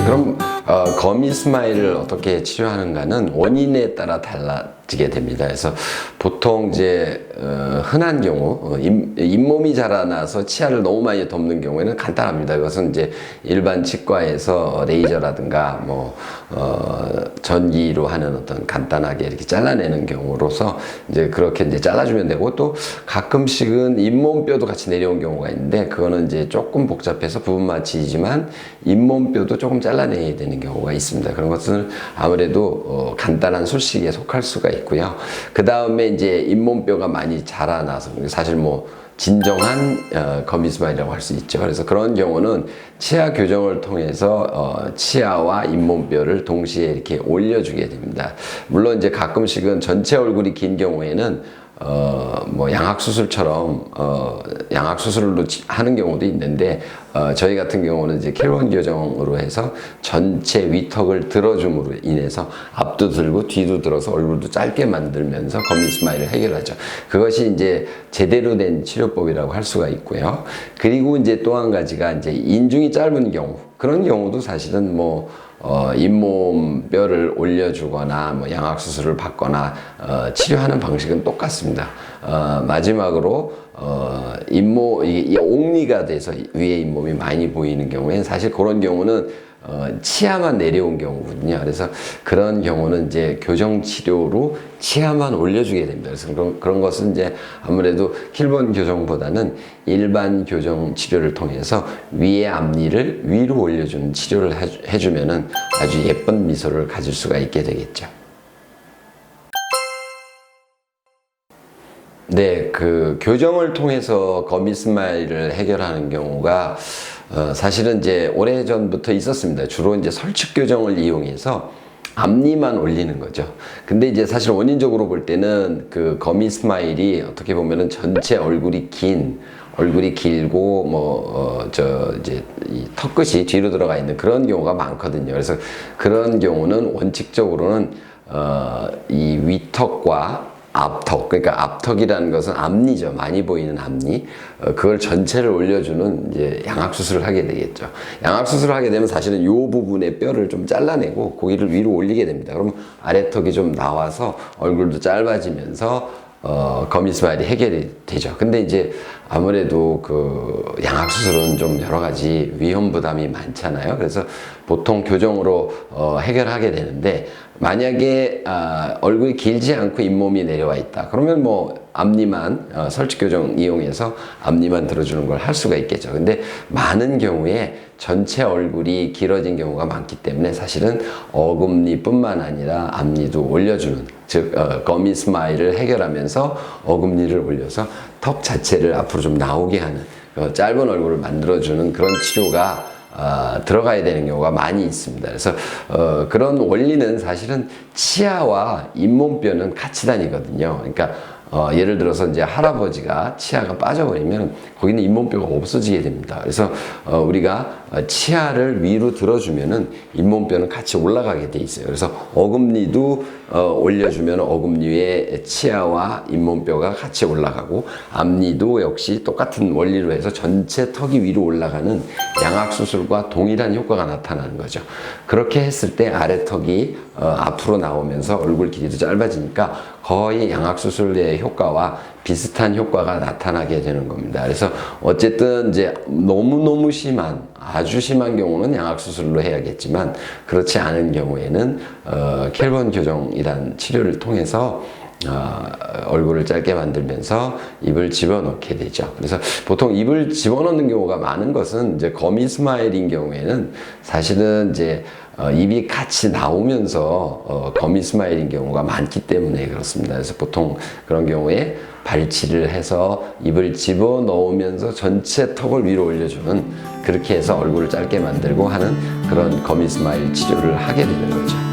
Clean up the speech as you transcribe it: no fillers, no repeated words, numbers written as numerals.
네, 그럼 거미 스마일을 어떻게 치료하는가는 원인에 따라 달라지게 됩니다. 그래서 보통 이제 흔한 경우 잇몸이 자라나서 치아를 너무 많이 덮는 경우에는 간단합니다. 그것은 이제 일반 치과에서 레이저라든가 뭐 전기로 하는 어떤 간단하게 이렇게 잘라내는 경우로서 이제 그렇게 이제 잘라주면 되고, 또 가끔씩은 잇몸뼈도 같이 내려온 경우가 있는데 그거는 이제 조금 복잡해서 부분 마취이지만 잇몸뼈도 조금 잘라내야 되는 경우가 있습니다. 그런 것은 아무래도 간단한 술식에 속할 수가 있고요. 그 다음에 이제 잇몸뼈가 많이 자라나서 사실 뭐 진정한 거미 스마일이라고 할 수 있죠. 그래서 그런 경우는 치아 교정을 통해서 치아와 잇몸뼈를 동시에 이렇게 올려주게 됩니다. 물론 이제 가끔씩은 전체 얼굴이 긴 경우에는 뭐 양악수술처럼 양악수술로 하는 경우도 있는데, 저희 같은 경우는 이제 킬본 교정으로 해서 전체 위턱을 들어줌으로 인해서 앞도 들고 뒤도 들어서 얼굴도 짧게 만들면서 거미 스마일을 해결하죠. 그것이 이제 제대로 된 치료법이라고 할 수가 있고요. 그리고 이제 또 한 가지가 이제 인중이 짧은 경우, 그런 경우도 사실은 뭐 잇몸 뼈를 올려주거나 뭐 양악수술을 받거나 치료하는 방식은 똑같습니다. 마지막으로 잇몸, 이 옥리가 돼서 위에 잇몸이 많이 보이는 경우에는 사실 그런 경우는 치아만 내려온 경우거든요. 그래서 그런 경우는 이제 교정 치료로 치아만 올려주게 됩니다. 그래서 그런 것은 이제 아무래도 킬본 교정보다는 일반 교정 치료를 통해서 위의 앞니를 위로 올려주는 치료를 해주면은 아주 예쁜 미소를 가질 수가 있게 되겠죠. 네, 그 교정을 통해서 거미 스마일을 해결하는 경우가 사실은 이제 오래전부터 있었습니다. 주로 이제 설치 교정을 이용해서 앞니만 올리는 거죠. 근데 이제 사실 원인적으로 볼 때는 그 거미 스마일이 어떻게 보면은 전체 얼굴이 길고 이제 이 턱끝이 뒤로 들어가 있는 그런 경우가 많거든요. 그래서 그런 경우는 원칙적으로는 이 위턱과 앞턱, 그러니까 앞턱이라는 것은 앞니죠. 많이 보이는 앞니. 그걸 전체를 올려주는 이제 양악수술을 하게 되겠죠. 양악수술을 하게 되면 사실은 이 부분의 뼈를 좀 잘라내고 고기를 위로 올리게 됩니다. 그러면 아래턱이 좀 나와서 얼굴도 짧아지면서 거미 스마일이 해결이 되죠. 근데 이제 아무래도 그 양악수술은 좀 여러 가지 위험 부담이 많잖아요. 그래서 보통 교정으로 해결하게 되는데, 만약에 얼굴이 길지 않고 잇몸이 내려와 있다 그러면 뭐 앞니만 설치 교정 이용해서 앞니만 들어주는 걸 할 수가 있겠죠. 근데 많은 경우에 전체 얼굴이 길어진 경우가 많기 때문에 사실은 어금니뿐만 아니라 앞니도 올려주는, 즉 거미 스마일을 해결하면서 어금니를 올려서 턱 자체를 앞으로 좀 나오게 하는 짧은 얼굴을 만들어주는 그런 치료가 들어가야 되는 경우가 많이 있습니다. 그래서 그런 원리는 사실은 치아와 잇몸뼈는 같이 다니거든요. 그러니까 예를 들어서 이제 할아버지가 치아가 빠져버리면 거기는 잇몸뼈가 없어지게 됩니다. 그래서 우리가 치아를 위로 들어주면은 잇몸뼈는 같이 올라가게 돼 있어요. 그래서 어금니도 올려주면 어금니 위에 치아와 잇몸뼈가 같이 올라가고, 앞니도 역시 똑같은 원리로 해서 전체 턱이 위로 올라가는 양악수술과 동일한 효과가 나타나는 거죠. 그렇게 했을 때 아래턱이 앞으로 나오면서 얼굴 길이도 짧아지니까 거의 양악수술의 효과와 비슷한 효과가 나타나게 되는 겁니다. 그래서 어쨌든 이제 너무너무 심한, 아주 심한 경우는 양악수술로 해야겠지만, 그렇지 않은 경우에는 킬본 교정이란 치료를 통해서 얼굴을 짧게 만들면서 입을 집어넣게 되죠. 그래서 보통 입을 집어넣는 경우가 많은 것은 이제 거미 스마일인 경우에는 사실은 이제 입이 같이 나오면서 거미 스마일인 경우가 많기 때문에 그렇습니다. 그래서 보통 그런 경우에 발치를 해서 입을 집어넣으면서 전체 턱을 위로 올려주는, 그렇게 해서 얼굴을 짧게 만들고 하는 그런 거미 스마일 치료를 하게 되는 거죠.